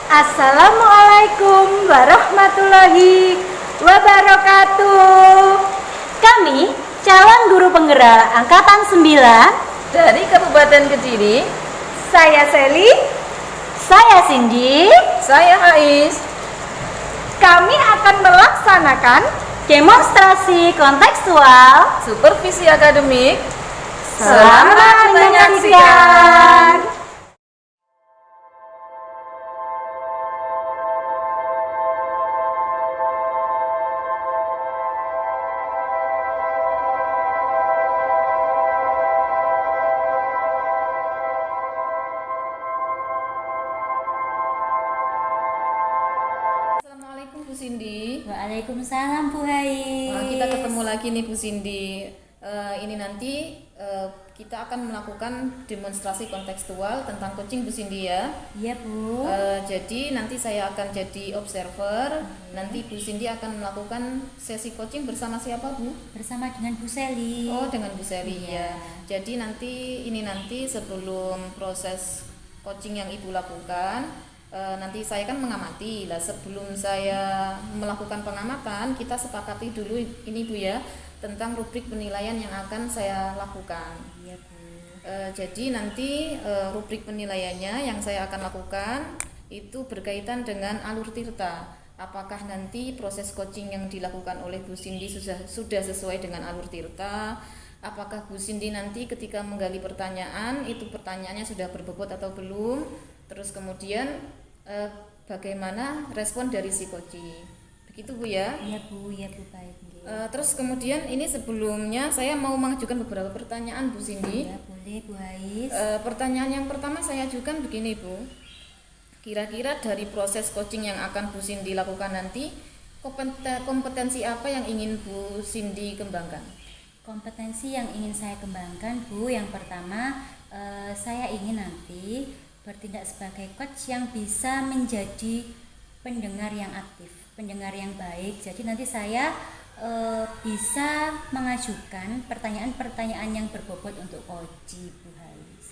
Assalamualaikum warahmatullahi wabarakatuh. Kami calon guru penggerak angkatan 9 dari Kabupaten Kediri. Saya Seli, saya Cindy, saya Ais. Kami akan melaksanakan demonstrasi kontekstual supervisi akademik. Selamat menyaksikan. Assalamualaikum Bu Cindy. Waalaikumsalam Bu Hais. Kita ketemu lagi nih Bu Cindy. Ini nanti kita akan melakukan demonstrasi kontekstual tentang coaching Bu Cindy ya. Iya Bu. Jadi nanti saya akan jadi observer. Nanti Bu Cindy akan melakukan sesi coaching bersama siapa Bu? Bersama dengan Bu Seli. Oh, dengan Bu Seli Iya. ya. Jadi nanti sebelum proses coaching yang Ibu lakukan, nanti saya kan mengamati. Lah sebelum saya melakukan pengamatan, kita sepakati dulu ini Bu ya, tentang rubrik penilaian yang akan saya lakukan. Iya Bu. Jadi nanti rubrik penilaiannya yang saya akan lakukan itu berkaitan dengan alur tirta. Apakah nanti proses coaching yang dilakukan oleh Bu Cindy sudah sesuai dengan alur tirta? Apakah Bu Cindy nanti ketika menggali pertanyaan itu pertanyaannya sudah berbobot atau belum? Terus kemudian bagaimana respon dari si coaching? Begitu Bu ya? Iya Bu, baik. Terus kemudian ini sebelumnya saya mau mengajukan beberapa pertanyaan Bu Cindy. Ya boleh Bu Hais. Pertanyaan yang pertama saya ajukan begini Bu. Kira-kira dari proses coaching yang akan Bu Cindy lakukan nanti, kompetensi apa yang ingin Bu Cindy kembangkan? Kompetensi yang ingin saya kembangkan Bu, yang pertama saya ingin nanti bertindak sebagai coach yang bisa menjadi pendengar yang aktif, pendengar yang baik. Jadi nanti saya bisa mengajukan pertanyaan-pertanyaan yang berbobot untuk coach Bu Hais.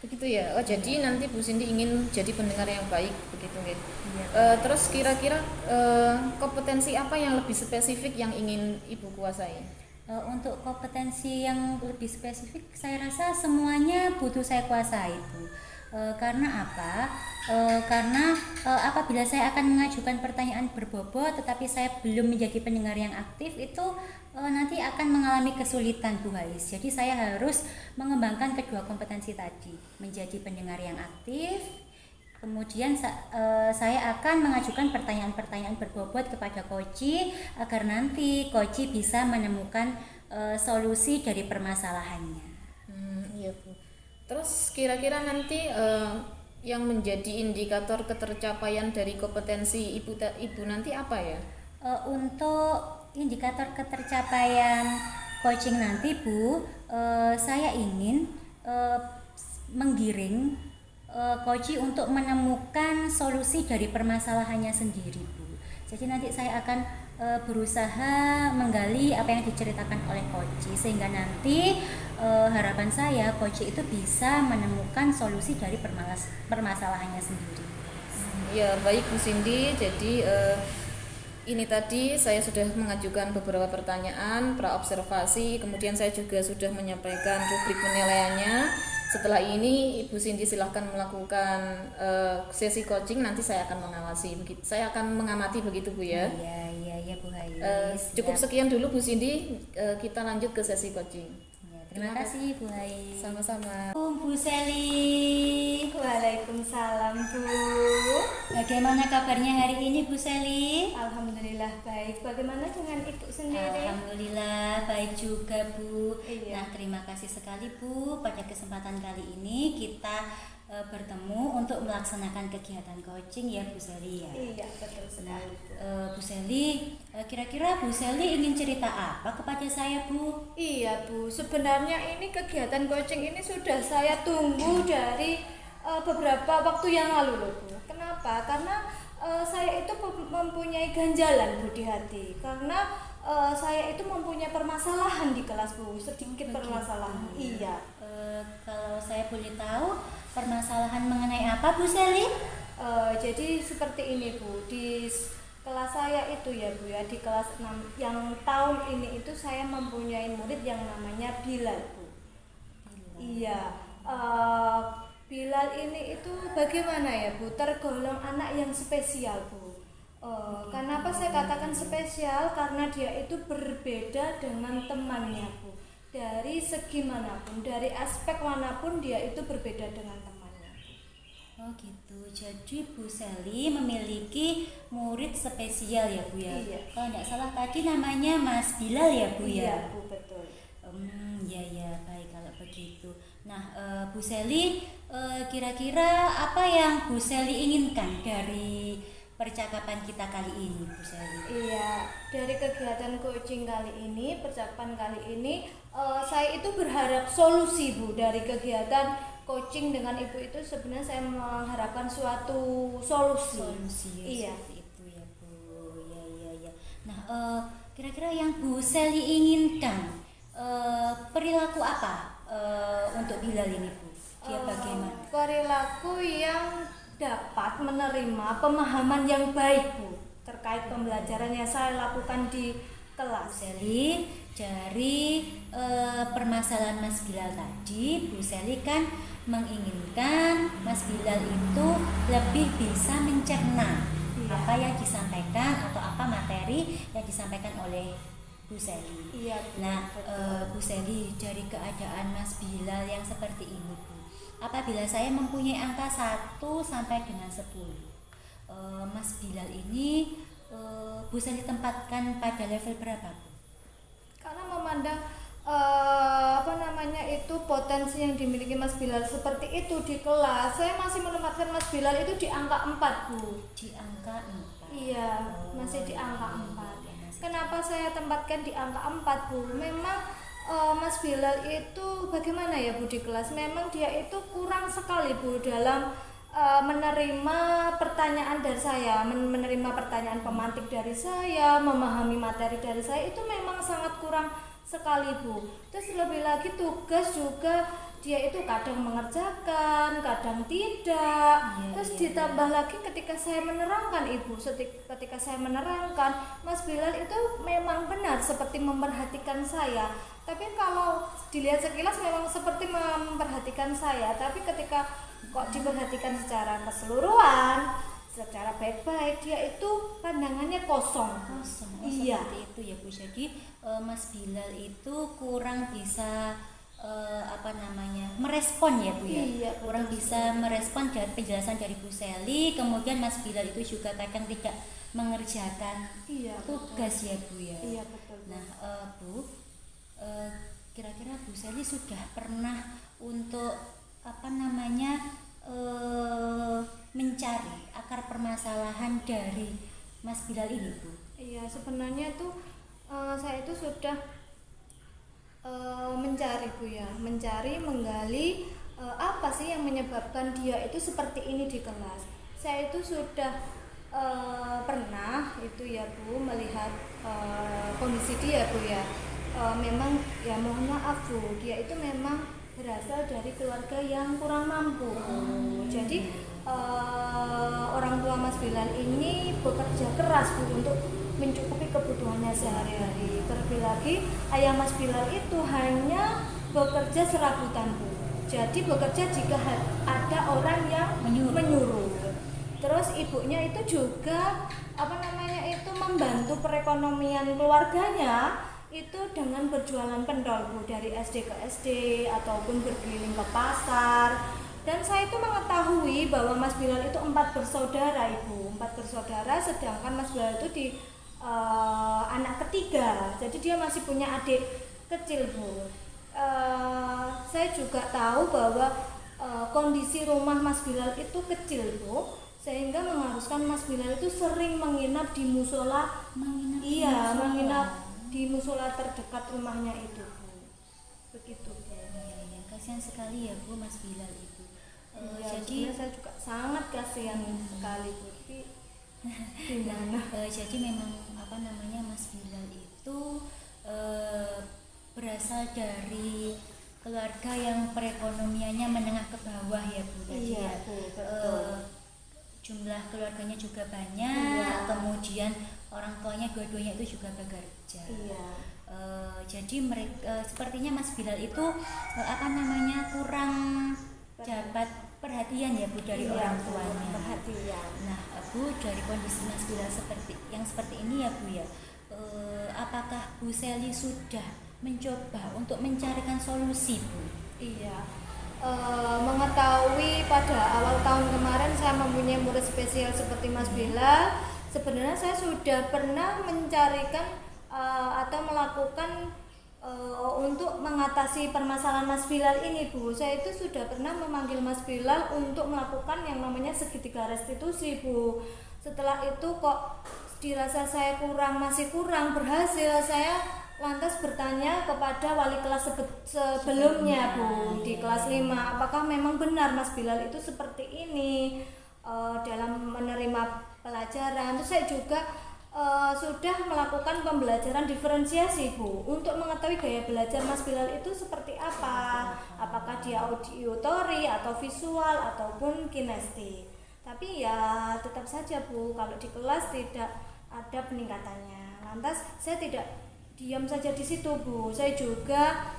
Begitu ya. Oh, jadi nanti Bu Cindy ingin jadi pendengar yang baik begitu nggih. Iya. Terus kira-kira kompetensi apa yang lebih spesifik yang ingin Ibu kuasai? Untuk kompetensi yang lebih spesifik, saya rasa semuanya butuh saya kuasai Bu. Karena apa? Karena apabila saya akan mengajukan pertanyaan berbobot tetapi saya belum menjadi pendengar yang aktif, itu nanti akan mengalami kesulitan Bu Hais. Jadi saya harus mengembangkan kedua kompetensi tadi, menjadi pendengar yang aktif. Kemudian saya akan mengajukan pertanyaan-pertanyaan berbobot kepada coach agar nanti coach bisa menemukan solusi dari permasalahannya. Iya Bu. Terus kira-kira nanti yang menjadi indikator ketercapaian dari kompetensi ibu nanti apa ya? Untuk indikator ketercapaian coaching nanti Bu, saya ingin menggiring coach untuk menemukan solusi dari permasalahannya sendiri Bu. Jadi nanti saya akan berusaha menggali apa yang diceritakan oleh coach, sehingga nanti harapan saya coach itu bisa menemukan solusi dari permasalahannya sendiri. Ya baik Bu Cindy, jadi ini tadi saya sudah mengajukan beberapa pertanyaan pra-observasi, kemudian saya juga sudah menyampaikan rubrik penilaiannya. Setelah ini Ibu Cindy silahkan melakukan sesi coaching, nanti saya akan mengawasi, saya akan mengamati begitu Bu ya. Iya Bu Hais. Cukup sekian dulu Bu Cindy, kita lanjut ke sesi coaching. Terima kasih Bu Hais. Sama-sama. Bu Seli. Waalaikumsalam Bu. Bagaimana kabarnya hari ini Bu Seli? Alhamdulillah baik. Bagaimana dengan Ibu sendiri? Alhamdulillah baik juga Bu. Iya. Nah terima kasih sekali Bu, pada kesempatan kali ini kita bertemu untuk melaksanakan kegiatan coaching ya Bu Seli ya. Iya betul sekali Bu. Bu Seli, kira-kira Bu Seli ingin cerita apa kepada saya Bu? Iya Bu, sebenarnya ini kegiatan coaching ini sudah saya tunggu dari beberapa waktu yang lalu loh Bu. Kenapa? Karena saya itu mempunyai ganjalan Bu di hati. Karena saya itu mempunyai permasalahan di kelas Bu, sedikit permasalahan. Iya. Kalau saya boleh tahu, permasalahan mengenai apa Bu Seli? Jadi seperti ini Bu, di kelas saya itu ya Bu ya, di kelas 6 yang tahun ini itu saya mempunyai murid yang namanya Bilal Bu. Iya, Bilal ini itu bagaimana ya Bu, tergolong anak yang spesial Bu. Kenapa saya katakan spesial? Karena dia itu berbeda dengan temannya Bu. Dari segi manapun, dari aspek manapun dia itu berbeda dengan temannya. Oh gitu, jadi Bu Seli memiliki murid spesial ya Bu ya? Iya. Kalau nggak salah tadi namanya Mas Bilal ya Bu ya? Iya Bu, betul. Ya baik kalau begitu. Nah Bu Seli, kira-kira apa yang Bu Seli inginkan dari percakapan kita kali ini Bu Seli? Iya, dari kegiatan coaching kali ini, percakapan kali ini, saya itu berharap solusi Bu dari kegiatan coaching dengan ibu itu. Sebenarnya saya mengharapkan suatu solusi. Ya, Iya. seperti itu ya Bu. Ya. Nah kira-kira yang Bu Seli inginkan perilaku apa untuk Bilal ini Bu? Dia bagaimana? Perilaku yang dapat menerima pemahaman yang baik Bu terkait pembelajaran yang saya lakukan di kelas. Seli, dari permasalahan Mas Bilal tadi, Bu Seli kan menginginkan Mas Bilal itu lebih bisa mencerna apa yang disampaikan atau apa materi yang disampaikan oleh Bu Seli. Iya Bu. Nah, Bu Seli, dari keadaan Mas Bilal yang seperti ini Bu, apabila saya mempunyai angka 1 sampai dengan 10, Mas Bilal ini Bu Seli tempatkan pada level berapa Bu? Karena memandang potensi yang dimiliki Mas Bilal seperti itu di kelas, saya masih menempatkan Mas Bilal itu di angka 4 Bu. Di angka 4. Iya, masih di angka 4. Kenapa saya tempatkan di angka 4 Bu? Memang Mas Bilal itu bagaimana ya Bu di kelas? Memang dia itu kurang sekali Bu dalam menerima pertanyaan dari saya, menerima pertanyaan pemantik dari saya, memahami materi dari saya, itu memang sangat kurang sekali Bu. Terus lebih lagi tugas juga dia itu kadang mengerjakan, kadang tidak. Terus ditambah lagi ketika saya menerangkan Ibu, ketika saya menerangkan, Mas Bilal itu memang benar seperti memperhatikan saya. Tapi kalau dilihat sekilas memang seperti memperhatikan saya, tapi ketika kok diperhatikan secara keseluruhan, secara baik-baik, dia itu pandangannya kosong. Iya. Seperti itu ya Bu. Jadi Mas Bilal itu kurang bisa merespon ya Bu ya. Iya, kurang bisa merespon dari penjelasan dari Bu Seli. Kemudian Mas Bilal itu juga kadang tidak mengerjakan tugas ya Bu ya. Iya betul. Nah Bu, kira-kira Bu Seli sudah pernah untuk mencari akar permasalahan dari Mas Bilal ini Bu? Iya, sebenarnya tuh saya itu sudah mencari Bu ya, menggali apa sih yang menyebabkan dia itu seperti ini di kelas. Saya itu sudah pernah itu ya Bu melihat kondisi dia Bu ya. Memang ya mohon maaf Bu, dia itu memang berasal dari keluarga yang kurang mampu Bu. Jadi orang tua Mas Bilal ini bekerja keras Bu untuk mencukupi kebutuhannya sehari-hari. Terlebih lagi ayah Mas Bilal itu hanya bekerja serabutan Bu. Jadi bekerja jika ada orang yang menyuruh. Terus ibunya itu juga membantu perekonomian keluarganya itu dengan berjualan pendol Bu, dari SD ke SD ataupun berkeliling ke pasar. Dan saya itu mengetahui bahwa Mas Bilal itu 4 bersaudara Ibu, 4 bersaudara, sedangkan Mas Bilal itu anak ketiga, jadi dia masih punya adik kecil Bu. Saya juga tahu bahwa kondisi rumah Mas Bilal itu kecil Bu, sehingga mengharuskan Mas Bilal itu sering menginap di musola. Menginap di musola terdekat rumahnya itu Bu. Begitu Bu. Ya, kasihan sekali ya Bu Mas Bilal itu. Jadi saya juga sangat kasihan sekali Bu. Gimana? Jadi memang Mas Bilal itu berasal dari keluarga yang perekonomiannya menengah ke bawah ya Bu tadi Iya, ya. Bu, betul. Jumlah keluarganya juga banyak, Iya. kemudian orang tuanya dua-duanya itu juga bekerja. Iya. Jadi mereka sepertinya Mas Bilal itu kurang dapat perhatian ya Bu dari Iya, orang Bu, tuanya. perhatian. Nah Bu, dari kondisi Mas Bilal seperti ini ya Bu ya, apakah Bu Seli sudah mencoba untuk mencarikan solusi Bu? Iya. Mengetahui pada awal tahun kemarin saya mempunyai murid spesial seperti Mas Bilal, sebenarnya saya sudah pernah mencarikan atau melakukan untuk mengatasi permasalahan Mas Bilal ini Bu. Saya itu sudah pernah memanggil Mas Bilal untuk melakukan yang namanya segitiga restitusi Bu. Setelah itu kok dirasa saya masih kurang berhasil, saya lantas bertanya kepada wali kelas sebelumnya Bu, di kelas 5, apakah memang benar Mas Bilal itu seperti ini dalam menerima pelajaran. Terus saya juga sudah melakukan pembelajaran diferensiasi Bu, untuk mengetahui gaya belajar Mas Bilal itu seperti apa, apakah dia auditory atau visual ataupun kinestik. Tapi ya tetap saja Bu, kalau di kelas tidak ada peningkatannya. Lantas saya tidak diam saja di situ Bu, saya juga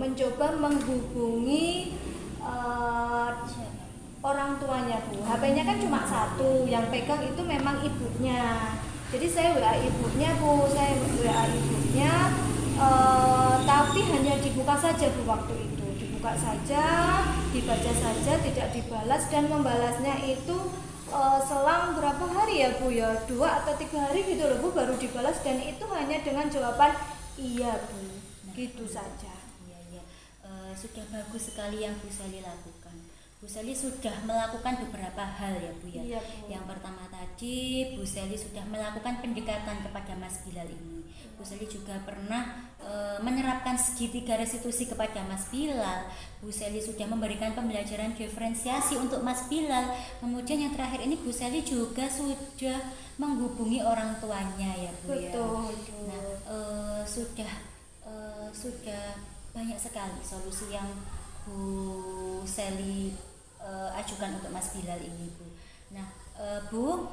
mencoba menghubungi orang tuanya Bu. HP-nya kan cuma satu, yang pegang itu memang ibunya. Jadi saya WA ibunya Bu, tapi hanya dibuka saja Bu waktu itu. Dibuka saja, dibaca saja, tidak dibalas, dan membalasnya itu selang berapa hari ya Bu ya, 2 atau 3 hari gitu loh Bu, baru dibalas, dan itu hanya dengan jawaban iya Bu, gitu saja. Iya. Sudah bagus sekali yang Bu Seli lakukan. Bu Seli sudah melakukan beberapa hal ya Bu ya. Iya, Bu. Yang pertama tadi Bu Seli sudah melakukan pendekatan kepada Mas Bilal ini. Bu Seli juga pernah menerapkan segitiga restitusi kepada Mas Bilal. Bu Seli sudah memberikan pembelajaran diferensiasi untuk Mas Bilal. Kemudian yang terakhir ini Bu Seli juga sudah menghubungi orang tuanya ya Bu ya. Betul. Nah, sudah banyak sekali solusi yang Bu Seli ajukan untuk Mas Bilal ini Bu. Nah Bu,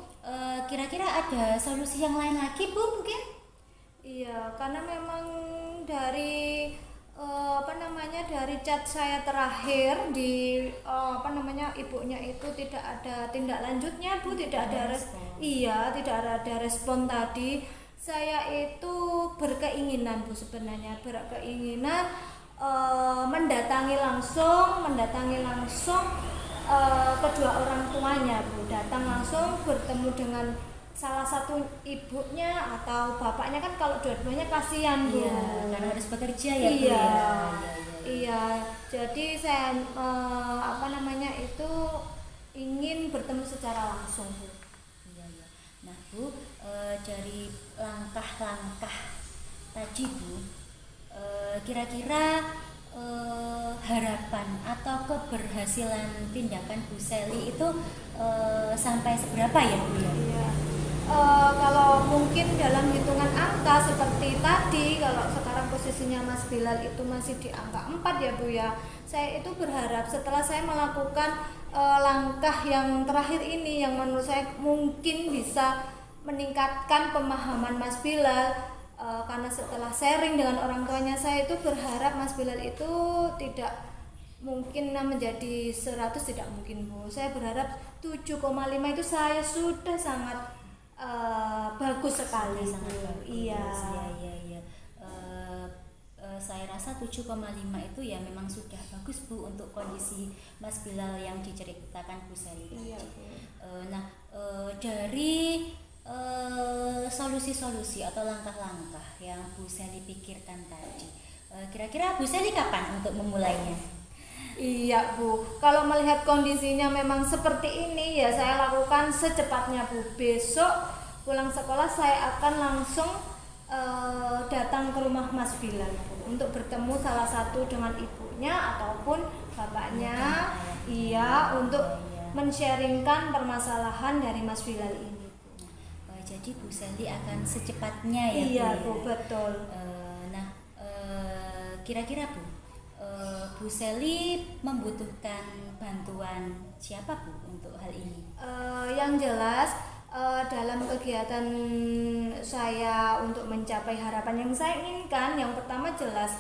kira-kira ada solusi yang lain lagi Bu mungkin? Iya, karena memang dari dari chat saya terakhir di ibunya itu tidak ada tindak lanjutnya Bu, tidak ada respon tadi. Saya itu berkeinginan Bu, sebenarnya mendatangi langsung kedua orang tuanya Bu, datang langsung bertemu dengan salah satu ibunya atau bapaknya, kan kalau dua-duanya kasihan Bu. Iya, karena harus bekerja ya Bu Iya. ya. Iya, jadi saya ingin bertemu secara langsung Bu. Iya. Nah Bu, dari langkah-langkah tadi Bu, kira-kira harapan atau keberhasilan tindakan Bu Seli itu sampai seberapa ya Bu ya? Iya. Kalau mungkin dalam hitungan angka seperti tadi, kalau sekarang posisinya Mas Bilal itu masih di angka 4 ya Bu ya. Saya itu berharap setelah saya melakukan langkah yang terakhir ini, yang menurut saya mungkin bisa meningkatkan pemahaman Mas Bilal, karena setelah sharing dengan orang tuanya, saya itu berharap Mas Bilal itu tidak mungkin menjadi 100, tidak mungkin Bu. Saya berharap 7,5 itu saya sudah sangat bagus sekali. Sangat bagus. Iya. Iya. Saya rasa 7,5 itu ya memang sudah bagus Bu untuk kondisi Mas Bilal yang diceritakan Bu Seli. Iya, Bu. Dari solusi-solusi atau langkah-langkah yang Bu Seli pikirkan tadi, kira-kira Bu Seli kapan untuk memulainya? Iya Bu, kalau melihat kondisinya memang seperti ini ya saya lakukan secepatnya Bu. Besok pulang sekolah saya akan langsung datang ke rumah Mas Bilal Bu, untuk bertemu salah satu dengan ibunya ataupun bapaknya. Iya, untuk men-sharingkan permasalahan dari Mas Bilal ini Bu. Jadi Bu Seli akan secepatnya ya Iya Bu, Bu, betul. kira-kira Bu, Bu Sally membutuhkan bantuan siapa Bu untuk hal ini? Yang jelas dalam kegiatan saya untuk mencapai harapan yang saya inginkan, yang pertama jelas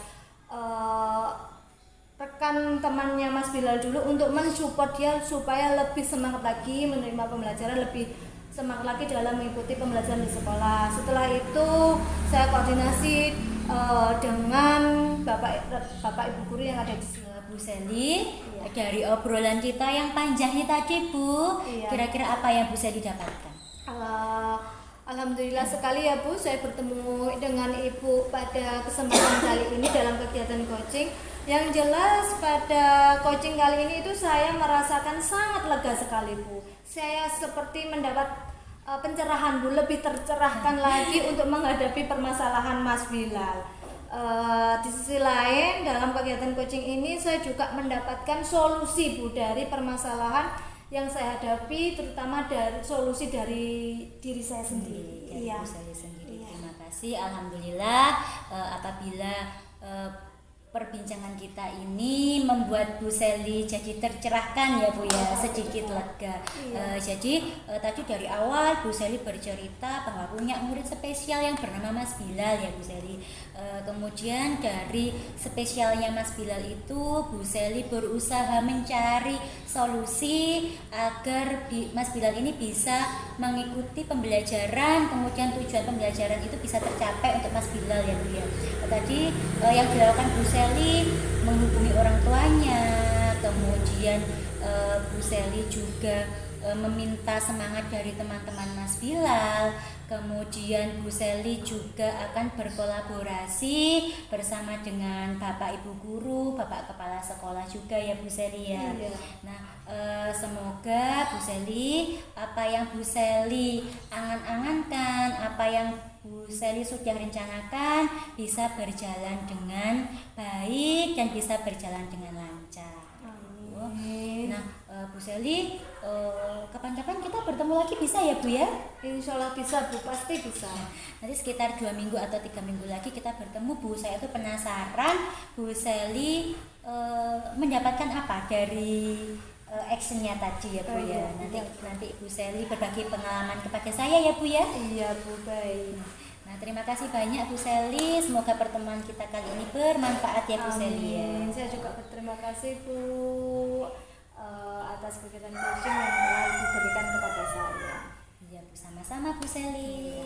rekan temannya Mas Bilal dulu untuk mensupport dia supaya lebih semangat lagi menerima pembelajaran, lebih semangat lagi dalam mengikuti pembelajaran di sekolah. Setelah itu saya koordinasi dengan bapak ibu guru yang ada di sini. Bu Sally, Iya. dari obrolan kita yang panjang ini tadi Bu, Iya. kira-kira apa yang Bu Sally dapatkan? Alhamdulillah sekali ya Bu, saya bertemu dengan Ibu pada kesempatan kali ini dalam kegiatan coaching. Yang jelas pada coaching kali ini itu saya merasakan sangat lega sekali Bu. Saya seperti mendapat pencerahan Bu, lebih tercerahkan lagi untuk menghadapi permasalahan Mas Bilal. Di sisi lain dalam kegiatan coaching ini saya juga mendapatkan solusi Bu dari permasalahan yang saya hadapi, terutama dari solusi dari diri saya sendiri. Dari Iya. Bu Sally sendiri. Iya. Terima kasih. Alhamdulillah apabila perbincangan kita ini membuat Bu Sally jadi tercerahkan ya Bu ya, sedikit lega. Jadi tadi dari awal Bu Sally bercerita bahwa punya murid spesial yang bernama Mas Bilal ya Bu Sally. Kemudian dari spesialnya Mas Bilal itu Bu Sally berusaha mencari solusi agar Mas Bilal ini bisa mengikuti pembelajaran, kemudian tujuan pembelajaran itu bisa tercapai untuk Mas Bilal ya Bu ya. Tadi yang dilakukan Bu Sally menghubungi orang tuanya, kemudian Bu Sally juga meminta semangat dari teman-teman Mas Bilal. Kemudian Bu Sally juga akan berkolaborasi bersama dengan Bapak Ibu guru, Bapak Kepala Sekolah juga ya Bu Sally ya. Iya. Nah, semoga Bu Sally apa yang Bu Sally angan-angankan, apa yang Bu Sally sudah rencanakan bisa berjalan dengan baik dan bisa berjalan dengan lancar. Amin. Nah, Bu Sally, kapan-kapan kita bertemu lagi bisa ya Bu ya? Insya Allah bisa Bu, pasti bisa. Nanti sekitar 2 minggu atau 3 minggu lagi kita bertemu Bu. Saya tuh penasaran Bu Sally mendapatkan apa dari actionnya tadi ya Bu ya. Nanti Bu Sally berbagi pengalaman kepada saya ya Bu ya. Iya Bu, baik. Nah, terima kasih banyak Bu Sally. Semoga pertemuan kita kali ini bermanfaat ya Bu Sally ya. Amin. Saya juga berterima kasih Bu atas kegiatan coaching yang telah Ibu berikan kepada saya. Iya Bu, sama-sama Bu Sally.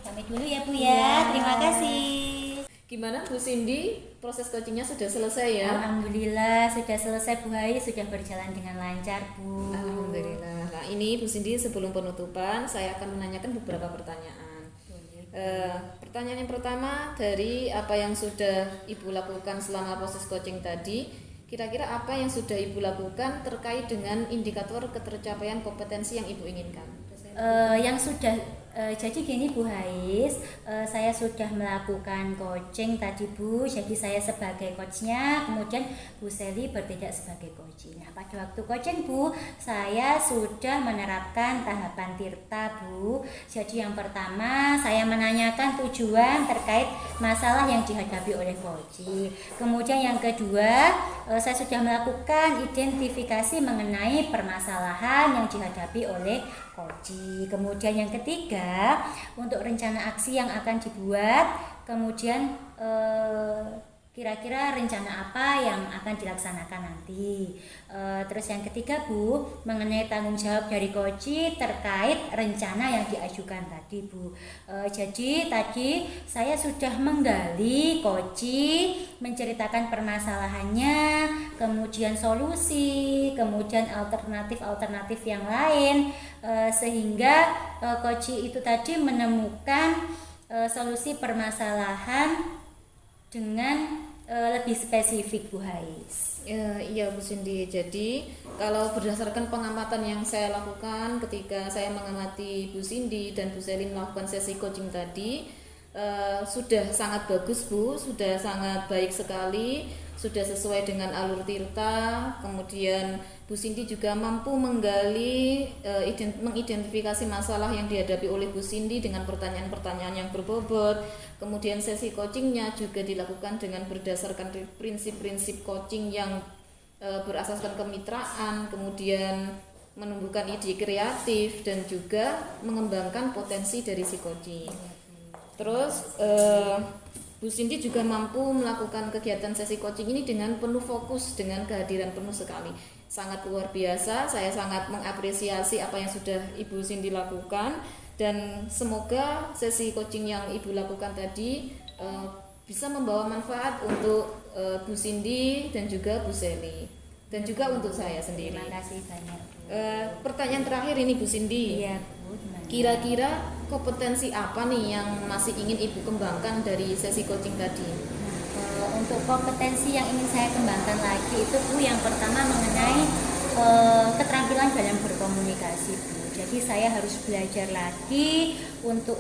Pamit dulu ya Bu Iya. ya. Terima kasih. Gimana Bu Cindy? Proses coachingnya sudah selesai ya? Alhamdulillah sudah selesai Bu Hai, sudah berjalan dengan lancar Bu. Alhamdulillah. Nah ini Bu Cindy, sebelum penutupan saya akan menanyakan beberapa pertanyaan. Pertanyaan yang pertama, dari apa yang sudah Ibu lakukan selama proses coaching tadi, kira-kira apa yang sudah Ibu lakukan terkait dengan indikator ketercapaian kompetensi yang Ibu inginkan? Yang sudah jadi gini Bu Hais, saya sudah melakukan coaching tadi Bu, jadi saya sebagai coachnya, kemudian Bu Sally bertindak sebagai coaching. Nah, pada waktu coaching Bu, saya sudah menerapkan tahapan Tirta Bu. Jadi yang pertama saya menanyakan tujuan terkait masalah yang dihadapi oleh coaching. Kemudian yang kedua, saya sudah melakukan identifikasi mengenai permasalahan yang dihadapi oleh coaching. Kemudian yang ketiga, untuk rencana aksi yang akan dibuat, kemudian kira-kira rencana apa yang akan dilaksanakan nanti. Terus yang ketiga Bu, mengenai tanggung jawab dari coaching terkait rencana yang diajukan tadi Bu. Jadi tadi saya sudah menggali coaching, menceritakan permasalahannya, kemudian solusi, kemudian alternatif yang lain, sehingga coaching itu tadi menemukan solusi permasalahan dengan lebih spesifik Bu Hais. Iya Bu Cindy, jadi kalau berdasarkan pengamatan yang saya lakukan ketika saya mengamati Bu Cindy dan Bu Sally melakukan sesi coaching tadi, sudah sangat bagus Bu, sudah sangat baik sekali, sudah sesuai dengan alur Tirta. Kemudian Bu Cindy juga mampu menggali, mengidentifikasi masalah yang dihadapi oleh Bu Cindy dengan pertanyaan-pertanyaan yang berbobot. Kemudian sesi coachingnya juga dilakukan dengan berdasarkan prinsip-prinsip coaching yang berasaskan kemitraan, kemudian menumbuhkan ide kreatif dan juga mengembangkan potensi dari si coaching. Terus Bu Cindy juga mampu melakukan kegiatan sesi coaching ini dengan penuh fokus, dengan kehadiran penuh sekali. Sangat luar biasa, saya sangat mengapresiasi apa yang sudah Ibu Cindy lakukan, dan semoga sesi coaching yang Ibu lakukan tadi bisa membawa manfaat untuk Bu Cindy dan juga Bu Sally, dan juga untuk saya sendiri. Terima kasih banyak. Pertanyaan terakhir ini Bu Cindy. Iya Bu, gimana? Kira-kira kompetensi apa nih yang masih ingin Ibu kembangkan dari sesi coaching tadi? Untuk kompetensi yang ingin saya kembangkan lagi itu Bu, yang pertama mengenai keterampilan dalam berkomunikasi Bu. Jadi saya harus belajar lagi untuk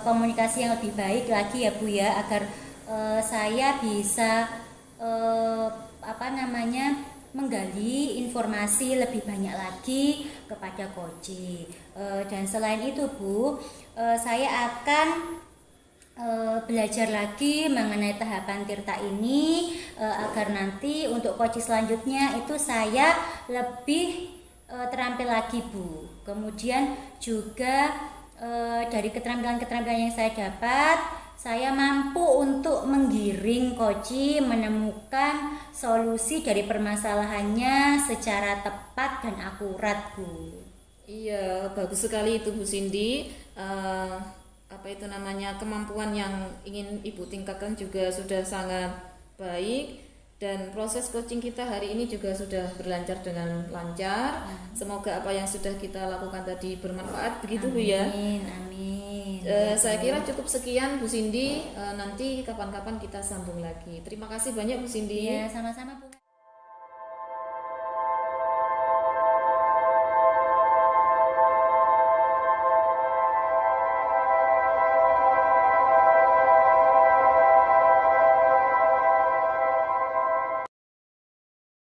komunikasi yang lebih baik lagi ya Bu ya, agar saya bisa menggali informasi lebih banyak lagi kepada coaching. Dan selain itu Bu, saya akan belajar lagi mengenai tahapan Tirta ini, agar nanti untuk coaching selanjutnya itu saya lebih terampil lagi Bu. Kemudian juga dari keterampilan-keterampilan yang saya dapat, saya mampu untuk menggiring coaching menemukan solusi dari permasalahannya secara tepat dan akurat Bu. Iya, bagus sekali itu Bu Cindy. Kemampuan yang ingin Ibu tingkatkan juga sudah sangat baik, dan proses coaching kita hari ini juga sudah berlancar dengan lancar. Semoga apa yang sudah kita lakukan tadi bermanfaat, begitu Bu ya. Amin, amin. Saya kira cukup sekian Bu Cindy. Nanti kapan-kapan kita sambung lagi. Terima kasih banyak Bu Cindy. Iya, sama-sama Bu.